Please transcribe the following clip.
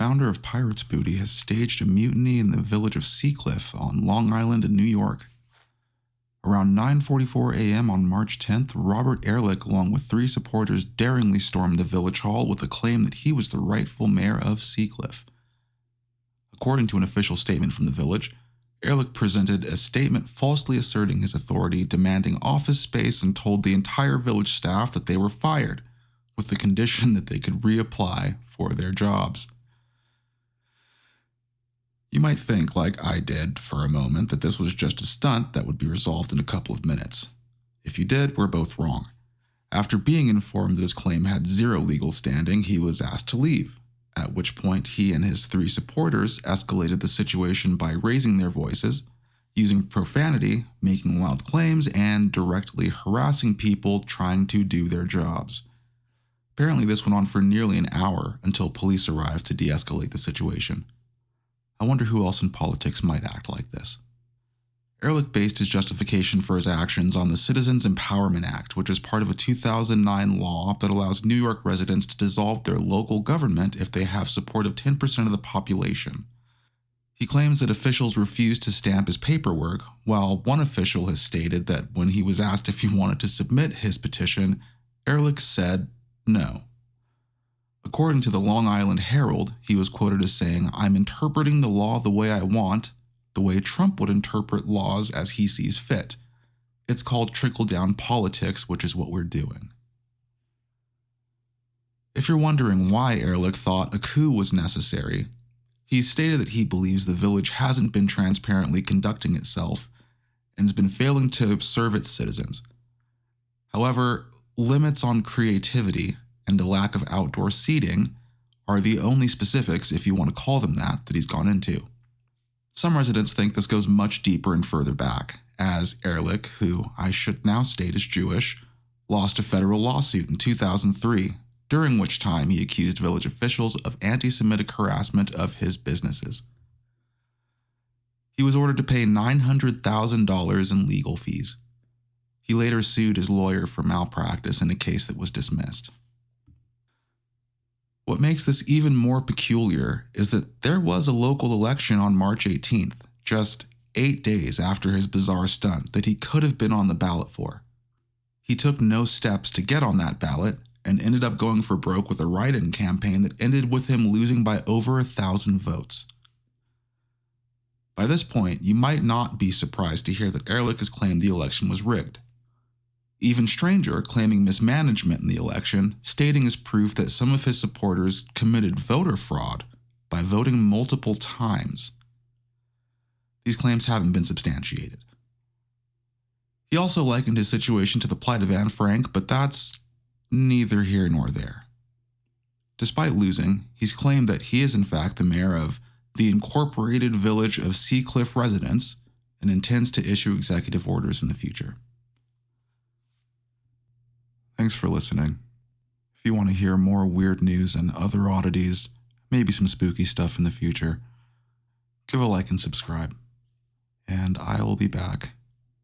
founder of Pirates Booty, has staged a mutiny in the village of Seacliff on Long Island in New York. Around 9:44 a.m. on March 10th, Robert Ehrlich, along with 3 supporters, daringly stormed the village hall with a claim that he was the rightful mayor of Seacliff. According to an official statement from the village, Ehrlich presented a statement falsely asserting his authority, demanding office space, and told the entire village staff that they were fired, with the condition that they could reapply for their jobs. You might think, like I did for a moment, that this was just a stunt that would be resolved in a couple of minutes. If you did, we're both wrong. After being informed that his claim had 0 legal standing, he was asked to leave, at which point he and his 3 supporters escalated the situation by raising their voices, using profanity, making wild claims, and directly harassing people trying to do their jobs. Apparently, this went on for nearly an hour until police arrived to de-escalate the situation. I wonder who else in politics might act like this. Ehrlich based his justification for his actions on the Citizens Empowerment Act, which is part of a 2009 law that allows New York residents to dissolve their local government if they have support of 10% of the population. He claims that officials refused to stamp his paperwork, while one official has stated that when he was asked if he wanted to submit his petition, Ehrlich said no. According to the Long Island Herald, he was quoted as saying, "I'm interpreting the law the way I want, the way Trump would interpret laws as he sees fit. It's called trickle-down politics, which is what we're doing." If you're wondering why Ehrlich thought a coup was necessary, he stated that he believes the village hasn't been transparently conducting itself and has been failing to serve its citizens. However, limits on creativity and a lack of outdoor seating are the only specifics, if you want to call them that he's gone into. Some residents think this goes much deeper and further back, as Ehrlich, who I should now state is Jewish, lost a federal lawsuit in 2003, during which time he accused village officials of anti-Semitic harassment of his businesses. He was ordered to pay $900,000 in legal fees. He later sued his lawyer for malpractice in a case that was dismissed. What makes this even more peculiar is that there was a local election on March 18th, just 8 days after his bizarre stunt that he could have been on the ballot for. He took no steps to get on that ballot and ended up going for broke with a write-in campaign that ended with him losing by over 1,000 votes. By this point, you might not be surprised to hear that Ehrlich has claimed the election was rigged. Even stranger, claiming mismanagement in the election, stating as proof that some of his supporters committed voter fraud by voting multiple times. These claims haven't been substantiated. He also likened his situation to the plight of Anne Frank, but that's neither here nor there. Despite losing, he's claimed that he is in fact the mayor of the incorporated village of Seacliff residents and intends to issue executive orders in the future. Thanks for listening. If you want to hear more weird news and other oddities, maybe some spooky stuff in the future, give a like and subscribe. And I will be back